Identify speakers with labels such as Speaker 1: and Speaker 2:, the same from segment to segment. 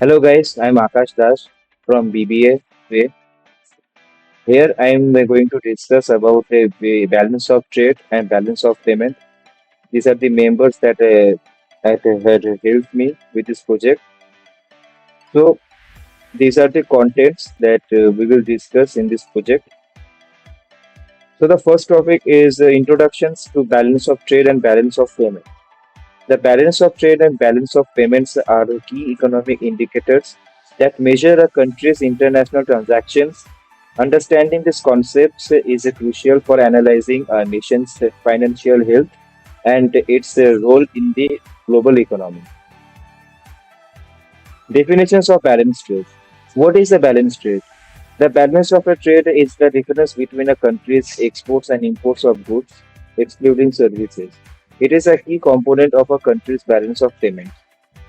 Speaker 1: Hello guys, I'm Akash Das from BBA. Here I'm going to discuss about the balance of trade and balance of payment. These are the members that had helped me with this project. So these are the contents that we will discuss in this project. So the first topic is introductions to balance of trade and balance of payment. The balance of trade and balance of payments are key economic indicators that measure a country's international transactions. Understanding these concepts is crucial for analyzing a nation's financial health and its role in the global economy. Definitions of balanced trade. What is a balanced trade? The balance of a trade is the difference between a country's exports and imports of goods, excluding services. It is a key component of a country's balance of payments.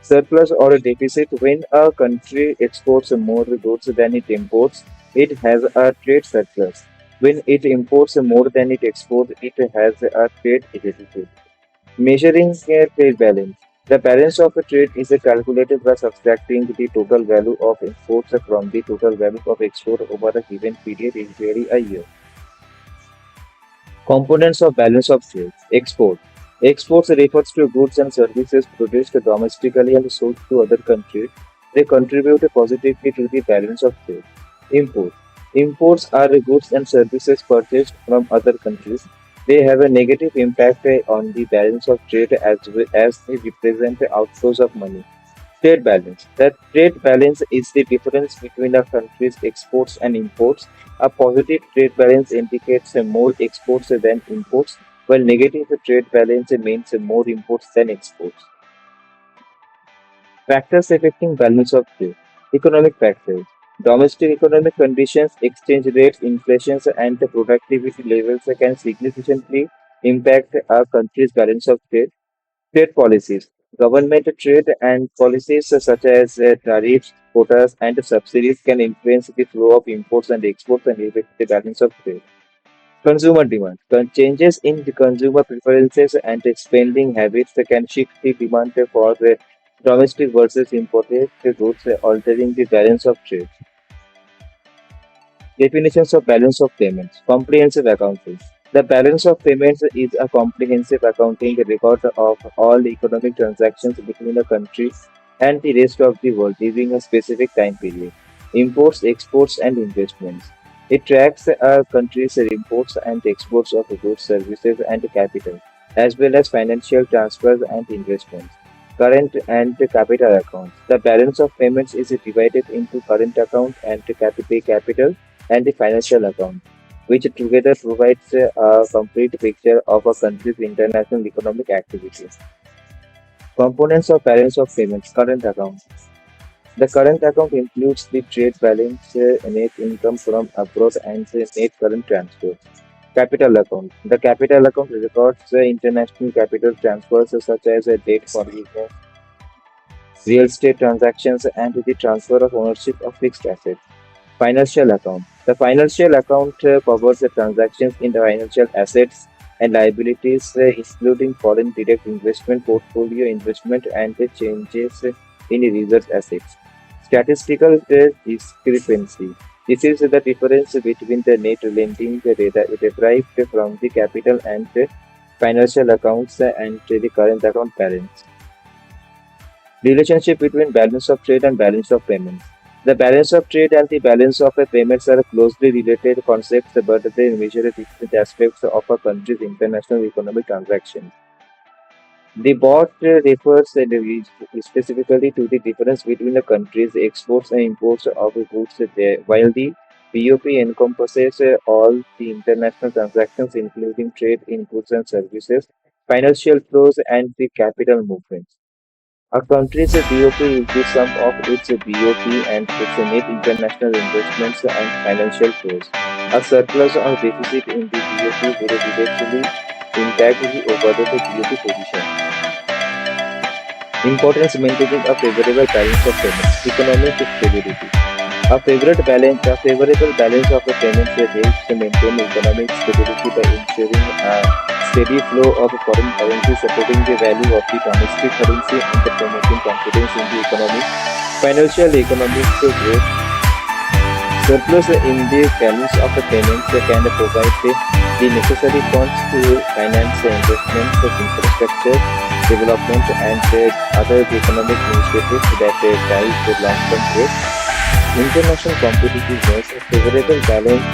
Speaker 1: Surplus or a deficit: when a country exports more goods than it imports, it has a trade surplus. When it imports more than it exports, it has a trade deficit. Measuring a trade balance. The balance of a trade is calculated by subtracting the total value of imports from the total value of export over a given period, usually a year. Components of balance of trade. Export. Exports refers to goods and services produced domestically and sold to other countries. They contribute positively to the balance of trade. Import. Imports are goods and services purchased from other countries. They have a negative impact on the balance of trade as they represent outflows of money. Trade balance. The trade balance is the difference between a country's exports and imports. A positive trade balance indicates more exports than imports, while negative trade balance means more imports than exports. Factors affecting balance of trade. Economic factors. Domestic economic conditions, exchange rates, inflation, and the productivity levels can significantly impact a country's balance of trade. Trade policies. Government trade and policies such as tariffs, quotas, and subsidies can influence the flow of imports and exports and affect the balance of trade. Consumer demand. Changes in the consumer preferences and spending habits can shift the demand for domestic versus imported goods, altering the balance of trade. Definitions of balance of payments. Comprehensive accounting. The balance of payments is a comprehensive accounting record of all economic transactions between a country and the rest of the world during a specific time period. Imports, exports, and investments. It tracks a country's imports and exports of goods, services, and capital, as well as financial transfers and investments. Current and capital accounts. The balance of payments is divided into current account and capital and the financial account, which together provides a complete picture of a country's international economic activities. Components of balance of payments. Current account. The current account includes the trade balance, net income from abroad, and the net current transfer. Capital account. The capital account records international capital transfers such as debt forgiveness, real estate transactions, and the transfer of ownership of fixed assets. Financial account. The financial account covers the transactions in the financial assets and liabilities, including foreign direct investment, portfolio investment, and the changes in reserve assets. Statistical discrepancy. This is the difference between the net lending derived from the capital and financial accounts and the current account balance. Relationship between balance of trade and balance of payments. The balance of trade and the balance of payments are closely related concepts, but they measure different aspects of a country's international economic transactions. The BOT refers specifically to the difference between a country's exports and imports of goods there, while the BOP encompasses all the international transactions, including trade in goods and services, financial flows, and the capital movements. A country's BOP is the sum of its BOP and its net international investments and financial flows. A surplus or deficit in the BOP will directly impact the overall BOP position. Importance: maintaining a favorable balance of payments. Economic stability. A favorable balance of the payments helps to maintain economic stability by ensuring a steady flow of foreign currency, supporting the value of the domestic currency, and the promoting confidence in the economy. Financial economics growth. Surplus in the balance of the payments can provide the necessary funds to finance investments, infrastructure development, and other economic initiatives that drive the long-term growth. International competitiveness, a favorable balance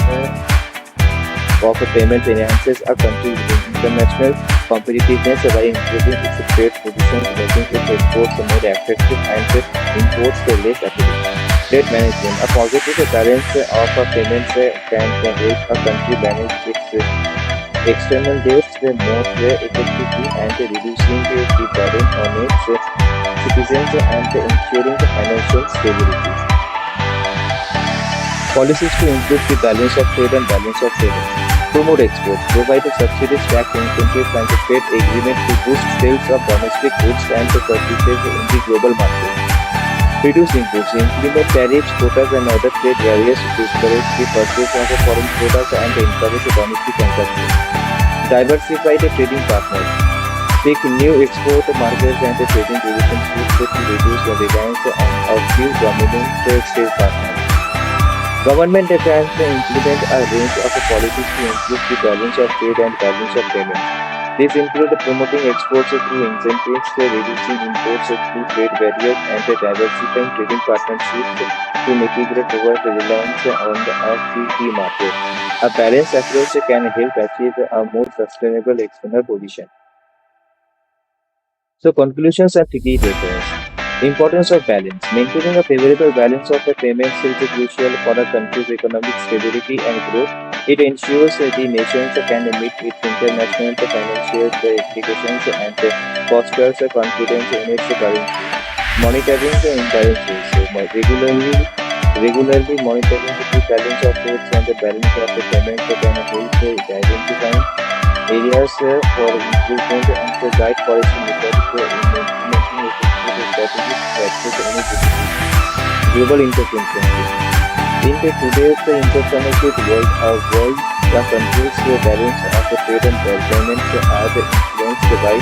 Speaker 1: of payments enhances a country's international competitiveness by improving its trade positions, making its exports more attractive and imports less appealing. Trade management. A positive balance of payments can help a country manage its external debts more effectively and reducing the burden on its citizens and ensuring financial stability. Policies to improve the balance of trade and balance of payments. Promote exports. Provide subsidies, tax incentives, and trade agreements to boost sales of domestic goods and services in the global market. Reduce imports. Implement tariffs, quotas, and other trade barriers to discourage the purchase of foreign products and encourage domestic consumption. Diversify the trading partners. Seek new export markets and trading relationships to reduce the reliance on a few dominant trade partners. Government plans to implement a range of policies to improve the balance of trade and balance of payments. These include promoting exports through incentives, reducing imports through trade barriers, and diversifying trading partnerships to mitigate over reliance on a few key markets. A balanced approach can help achieve a more sustainable external position. So conclusions and key takeaways. Importance of balance. Maintaining a favorable balance of the payments is crucial for a country's economic stability and growth. It ensures the nations can meet its international financial obligations and fosters confidence in its currency. Monitoring the imbalances. Regularly monitoring the balance of rates and the balance of the payments can help identifying areas for improvement and to guide policy methods in implementing effective strategies to address any difficulties. Global interconnectivity. In today's interconnected world, the country's balance of the trade and payments are influenced by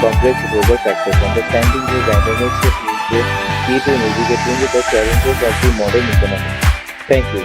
Speaker 1: complex global factors. Understanding the dynamics is the key to navigating the challenges of the modern economy. Thank you.